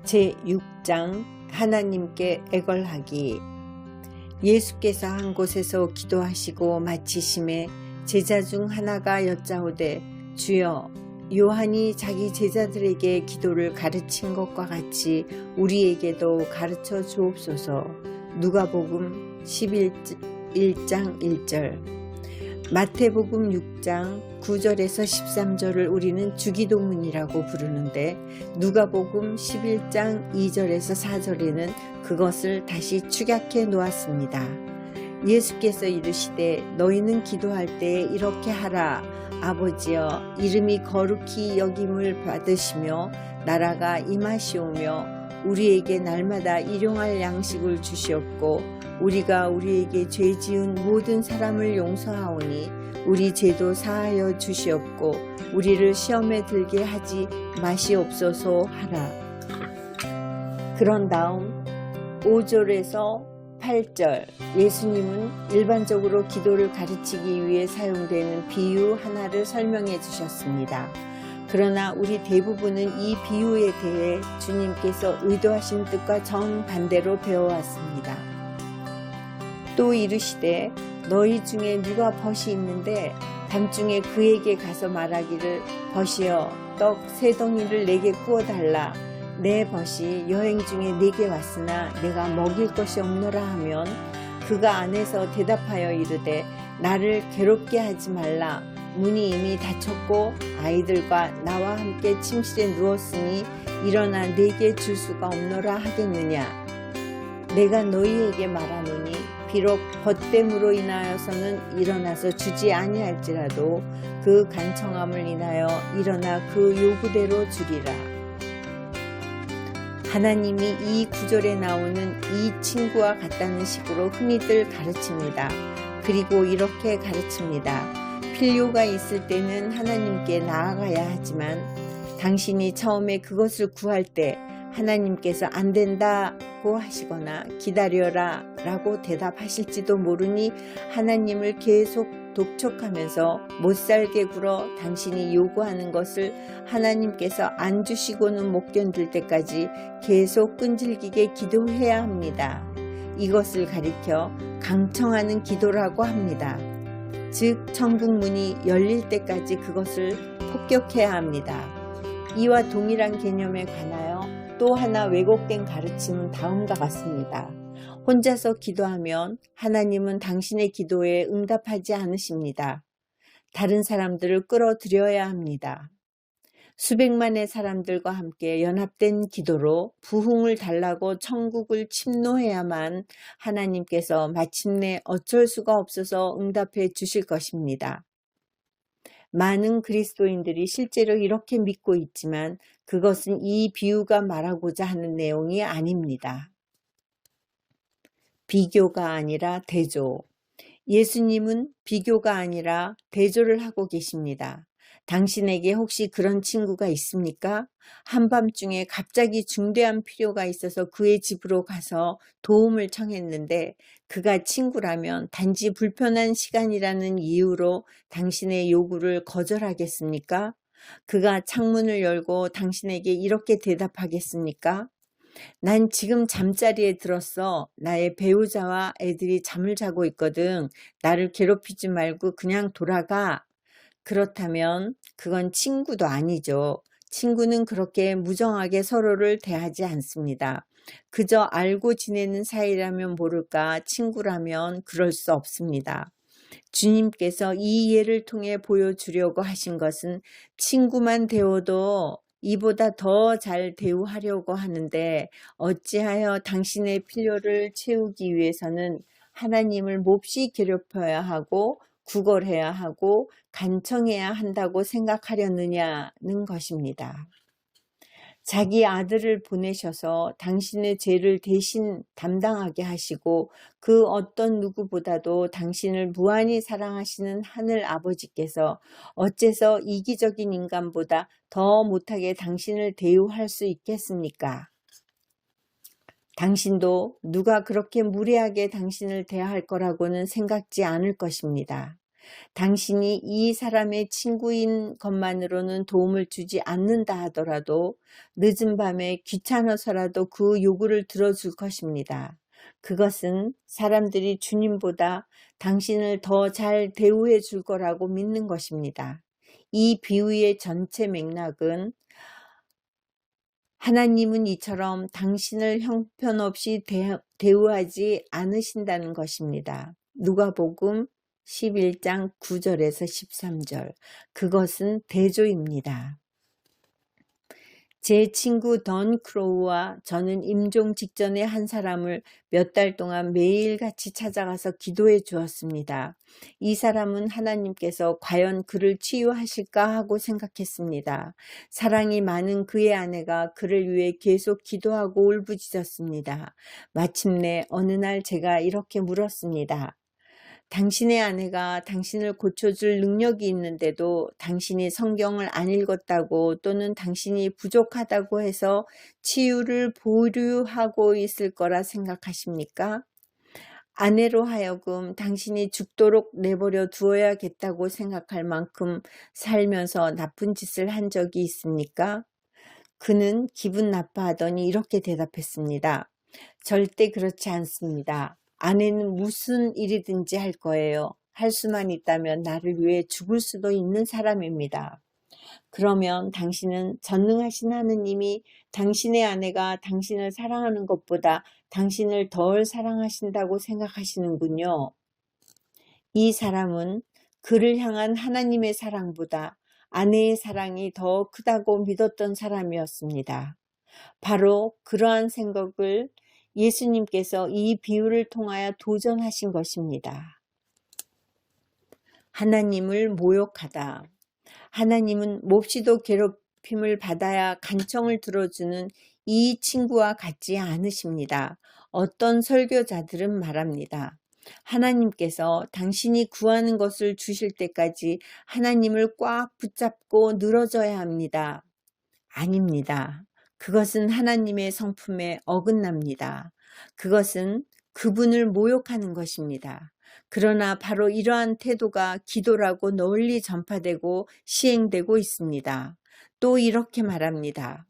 제6장 하나님께 애걸하기. 예수께서 한 곳에서 기도하시고 마치심에 제자 중 하나가 여짜오되 주여, 요한이 자기 제자들에게 기도를 가르친 것과 같이 우리에게도 가르쳐 주옵소서. 누가복음 11장 1절. 마태복음 6장 9절에서 13절을 우리는 주기도문이라고 부르는데 누가복음 11장 2절에서 4절에는 그것을 다시 축약해 놓았습니다. 예수께서 이르시되 너희는 기도할 때에 이렇게 하라. 아버지여, 이름이 거룩히 여김을 받으시며 나라가 임하시오며 우리에게 날마다 일용할 양식을 주시옵고 우리가 우리에게 죄 지은 모든 사람을 용서하오니 우리 죄도 사하여 주시옵고 우리를 시험에 들게 하지 마시옵소서 하라. 그런 다음 5절에서 8절, 예수님은 일반적으로 기도를 가르치기 위해 사용되는 비유 하나를 설명해 주셨습니다. 그러나 우리 대부분은 이 비유에 대해 주님께서 의도하신 뜻과 정반대로 배워왔습니다. 또 이르시되 너희 중에 누가 벗이 있는데 밤중에 그에게 가서 말하기를 벗이여 떡 3덩이를 내게 구워달라. 내 벗이 여행 중에 내게 왔으나 내가 먹일 것이 없노라 하면 그가 안에서 대답하여 이르되 나를 괴롭게 하지 말라. 문이 이미 닫혔고 아이들과 나와 함께 침실에 누웠으니 일어나 내게 줄 수가 없노라 하겠느냐. 내가 너희에게 말하노니 비록 벗됨으로 인하여서는 일어나서 주지 아니할지라도 그 간청함을 인하여 일어나 그 요구대로 주리라. 하나님이 이 구절에 나오는 이 친구와 같다는 식으로 흔히들 가르칩니다. 그리고 이렇게 가르칩니다. 필요가 있을 때는 하나님께 나아가야 하지만 당신이 처음에 그것을 구할 때 하나님께서 안 된다고 하시거나 기다려라 라고 대답하실지도 모르니 하나님을 계속 독촉하면서 못살게 굴어 당신이 요구하는 것을 하나님께서 안 주시고는 못 견딜 때까지 계속 끈질기게 기도해야 합니다. 이것을 가리켜 강청하는 기도라고 합니다. 즉 천국문이 열릴 때까지 그것을 폭격해야 합니다. 이와 동일한 개념에 관하여 또 하나 왜곡된 가르침은 다음과 같습니다. 혼자서 기도하면 하나님은 당신의 기도에 응답하지 않으십니다. 다른 사람들을 끌어들여야 합니다. 수백만의 사람들과 함께 연합된 기도로 부흥을 달라고 천국을 침노해야만 하나님께서 마침내 어쩔 수가 없어서 응답해 주실 것입니다. 많은 그리스도인들이 실제로 이렇게 믿고 있지만 그것은 이 비유가 말하고자 하는 내용이 아닙니다. 비교가 아니라 대조. 예수님은 비교가 아니라 대조를 하고 계십니다. 당신에게 혹시 그런 친구가 있습니까? 한밤중에 갑자기 중대한 필요가 있어서 그의 집으로 가서 도움을 청했는데 그가 친구라면 단지 불편한 시간이라는 이유로 당신의 요구를 거절하겠습니까? 그가 창문을 열고 당신에게 이렇게 대답하겠습니까? 난 지금 잠자리에 들었어. 나의 배우자와 애들이 잠을 자고 있거든. 나를 괴롭히지 말고 그냥 돌아가. 그렇다면 그건 친구도 아니죠. 친구는 그렇게 무정하게 서로를 대하지 않습니다. 그저 알고 지내는 사이라면 모를까 친구라면 그럴 수 없습니다. 주님께서 이 예를 통해 보여주려고 하신 것은 친구만 되어도 이보다 더 잘 대우하려고 하는데 어찌하여 당신의 필요를 채우기 위해서는 하나님을 몹시 괴롭혀야 하고 구걸해야 하고 간청해야 한다고 생각하려느냐는 것입니다. 자기 아들을 보내셔서 당신의 죄를 대신 담당하게 하시고 그 어떤 누구보다도 당신을 무한히 사랑하시는 하늘 아버지께서 어째서 이기적인 인간보다 더 못하게 당신을 대우할 수 있겠습니까? 당신도 누가 그렇게 무례하게 당신을 대할 거라고는 생각지 않을 것입니다. 당신이 이 사람의 친구인 것만으로는 도움을 주지 않는다 하더라도 늦은 밤에 귀찮아서라도 그 요구를 들어줄 것입니다. 그것은 사람들이 주님보다 당신을 더 잘 대우해 줄 거라고 믿는 것입니다. 이 비유의 전체 맥락은 하나님은 이처럼 당신을 형편없이 대우하지 않으신다는 것입니다. 누가복음 11장 9절에서 13절. 그것은 대조입니다. 제 친구 던 크로우와 저는 임종 직전에 한 사람을 몇 달 동안 매일같이 찾아가서 기도해 주었습니다. 이 사람은 하나님께서 과연 그를 치유하실까 하고 생각했습니다. 사랑이 많은 그의 아내가 그를 위해 계속 기도하고 울부짖었습니다. 마침내 어느 날 제가 이렇게 물었습니다. 당신의 아내가 당신을 고쳐줄 능력이 있는데도 당신이 성경을 안 읽었다고 또는 당신이 부족하다고 해서 치유를 보류하고 있을 거라 생각하십니까? 아내로 하여금 당신이 죽도록 내버려 두어야겠다고 생각할 만큼 살면서 나쁜 짓을 한 적이 있습니까? 그는 기분 나빠하더니 이렇게 대답했습니다. 절대 그렇지 않습니다. 아내는 무슨 일이든지 할 거예요. 할 수만 있다면 나를 위해 죽을 수도 있는 사람입니다. 그러면 당신은 전능하신 하느님이 당신의 아내가 당신을 사랑하는 것보다 당신을 덜 사랑하신다고 생각하시는군요. 이 사람은 그를 향한 하나님의 사랑보다 아내의 사랑이 더 크다고 믿었던 사람이었습니다. 바로 그러한 생각을 예수님께서 이 비유를 통하여 도전하신 것입니다. 하나님을 모욕하다. 하나님은 몹시도 괴롭힘을 받아야 간청을 들어주는 이 친구와 같지 않으십니다. 어떤 설교자들은 말합니다. 하나님께서 당신이 구하는 것을 주실 때까지 하나님을 꽉 붙잡고 늘어져야 합니다. 아닙니다. 그것은 하나님의 성품에 어긋납니다. 그것은 그분을 모욕하는 것입니다. 그러나 바로 이러한 태도가 기도라고 널리 전파되고 시행되고 있습니다. 또 이렇게 말합니다.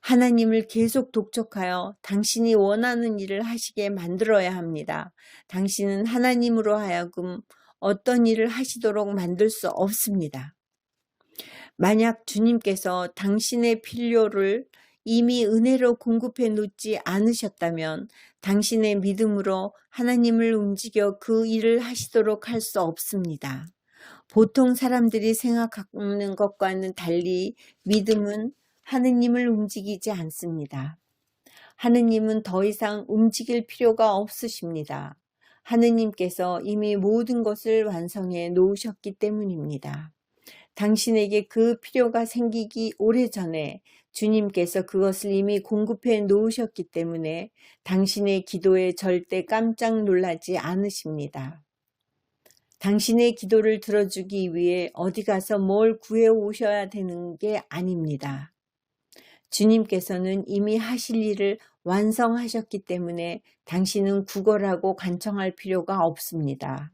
하나님을 계속 독촉하여 당신이 원하는 일을 하시게 만들어야 합니다. 당신은 하나님으로 하여금 어떤 일을 하시도록 만들 수 없습니다. 만약 주님께서 당신의 필요를 이미 은혜로 공급해 놓지 않으셨다면 당신의 믿음으로 하나님을 움직여 그 일을 하시도록 할 수 없습니다. 보통 사람들이 생각하는 것과는 달리 믿음은 하느님을 움직이지 않습니다. 하느님은 더 이상 움직일 필요가 없으십니다. 하느님께서 이미 모든 것을 완성해 놓으셨기 때문입니다. 당신에게 그 필요가 생기기 오래전에 주님께서 그것을 이미 공급해 놓으셨기 때문에 당신의 기도에 절대 깜짝 놀라지 않으십니다. 당신의 기도를 들어주기 위해 어디 가서 뭘 구해 오셔야 되는 게 아닙니다. 주님께서는 이미 하실 일을 완성하셨기 때문에 당신은 구걸하고 간청할 필요가 없습니다.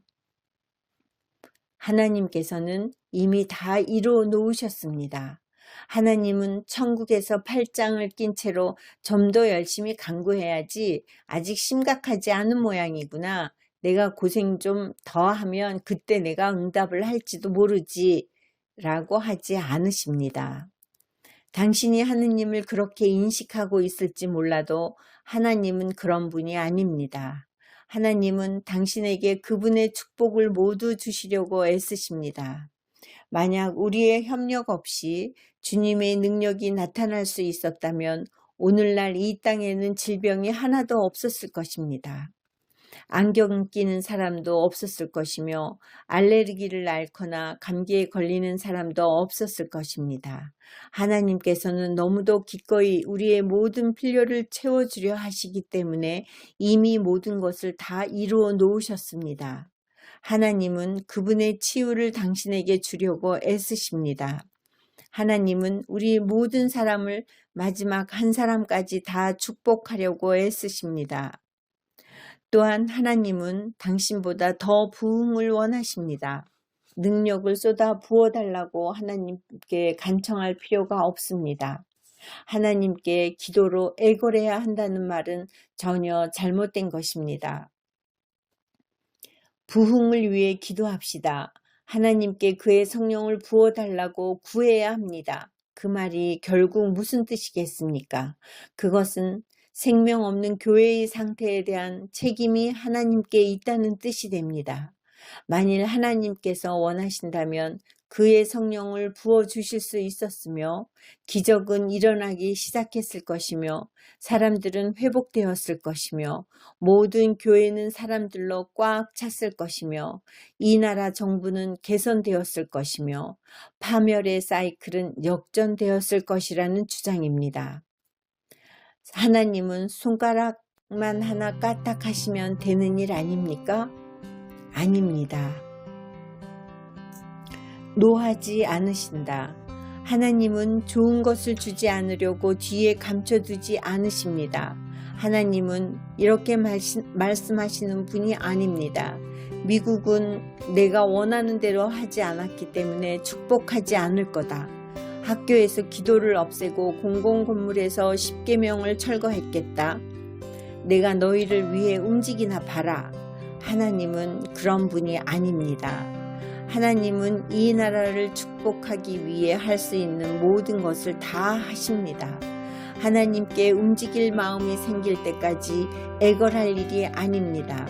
하나님께서는 이미 다 이루어 놓으셨습니다. 하나님은 천국에서 팔짱을 낀 채로 좀 더 열심히 간구해야지 아직 심각하지 않은 모양이구나. 내가 고생 좀 더 하면 그때 내가 응답을 할지도 모르지 라고 하지 않으십니다. 당신이 하느님을 그렇게 인식하고 있을지 몰라도 하나님은 그런 분이 아닙니다. 하나님은 당신에게 그분의 축복을 모두 주시려고 애쓰십니다. 만약 우리의 협력 없이 주님의 능력이 나타날 수 있었다면 오늘날 이 땅에는 질병이 하나도 없었을 것입니다. 안경 끼는 사람도 없었을 것이며 알레르기를 앓거나 감기에 걸리는 사람도 없었을 것입니다. 하나님께서는 너무도 기꺼이 우리의 모든 필요를 채워주려 하시기 때문에 이미 모든 것을 다 이루어 놓으셨습니다. 하나님은 그분의 치유를 당신에게 주려고 애쓰십니다. 하나님은 우리 모든 사람을 마지막 한 사람까지 다 축복하려고 애쓰십니다. 또한 하나님은 당신보다 더 부흥을 원하십니다. 능력을 쏟아 부어달라고 하나님께 간청할 필요가 없습니다. 하나님께 기도로 애걸해야 한다는 말은 전혀 잘못된 것입니다. 부흥을 위해 기도합시다. 하나님께 그의 성령을 부어달라고 구해야 합니다. 그 말이 결국 무슨 뜻이겠습니까? 그것은 생명 없는 교회의 상태에 대한 책임이 하나님께 있다는 뜻이 됩니다. 만일 하나님께서 원하신다면 그의 성령을 부어주실 수 있었으며 기적은 일어나기 시작했을 것이며 사람들은 회복되었을 것이며 모든 교회는 사람들로 꽉 찼을 것이며 이 나라 정부는 개선되었을 것이며 파멸의 사이클은 역전되었을 것이라는 주장입니다. 하나님은 손가락만 하나 까딱하시면 되는 일 아닙니까? 아닙니다. 노하지 않으신다. 하나님은 좋은 것을 주지 않으려고 뒤에 감춰두지 않으십니다. 하나님은 이렇게 말씀하시는 분이 아닙니다. 미국은 내가 원하는 대로 하지 않았기 때문에 축복하지 않을 거다. 학교에서 기도를 없애고 공공건물에서 십계명을 철거했겠다. 내가 너희를 위해 움직이나 봐라. 하나님은 그런 분이 아닙니다. 하나님은 이 나라를 축복하기 위해 할 수 있는 모든 것을 다 하십니다. 하나님께 움직일 마음이 생길 때까지 애걸할 일이 아닙니다.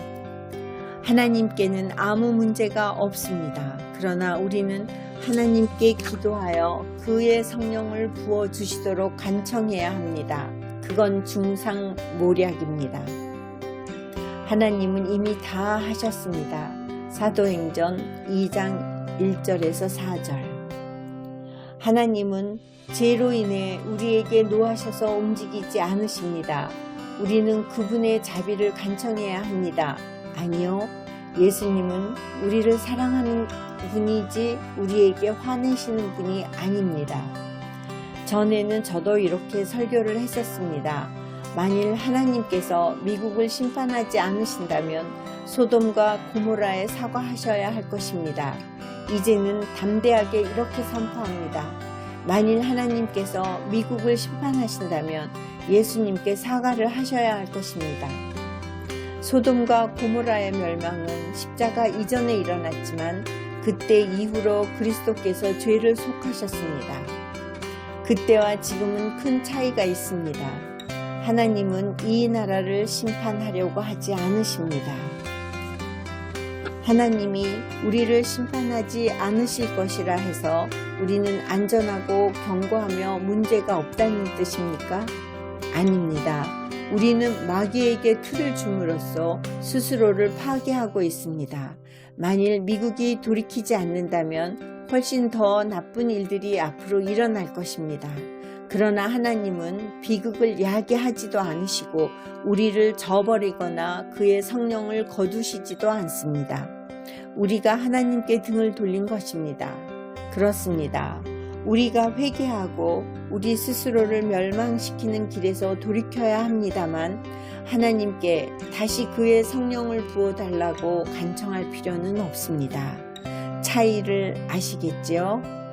하나님께는 아무 문제가 없습니다. 그러나 우리는 하나님께 기도하여 그의 성령을 부어주시도록 간청해야 합니다. 그건 중상모략입니다. 하나님은 이미 다 하셨습니다. 사도행전 2장 1절에서 4절. 하나님은 죄로 인해 우리에게 노하셔서 움직이지 않으십니다. 우리는 그분의 자비를 간청해야 합니다. 아니요, 예수님은 우리를 사랑하는 분이지 우리에게 화내시는 분이 아닙니다. 전에는 저도 이렇게 설교를 했었습니다. 만일 하나님께서 미국을 심판하지 않으신다면 소돔과 고모라에 사과하셔야 할 것입니다. 이제는 담대하게 이렇게 선포합니다. 만일 하나님께서 미국을 심판하신다면 예수님께 사과를 하셔야 할 것입니다. 소돔과 고모라의 멸망은 십자가 이전에 일어났지만 그때 이후로 그리스도께서 죄를 속하셨습니다. 그때와 지금은 큰 차이가 있습니다. 하나님은 이 나라를 심판하려고 하지 않으십니다. 하나님이 우리를 심판하지 않으실 것이라 해서 우리는 안전하고 견고하며 문제가 없다는 뜻입니까? 아닙니다. 우리는 마귀에게 틀을 줌으로써 스스로를 파괴하고 있습니다. 만일 미국이 돌이키지 않는다면 훨씬 더 나쁜 일들이 앞으로 일어날 것입니다. 그러나 하나님은 비극을 야기하지도 않으시고 우리를 저버리거나 그의 성령을 거두시지도 않습니다. 우리가 하나님께 등을 돌린 것입니다. 그렇습니다. 우리가 회개하고 우리 스스로를 멸망시키는 길에서 돌이켜야 합니다만 하나님께 다시 그의 성령을 부어달라고 간청할 필요는 없습니다. 차이를 아시겠지요?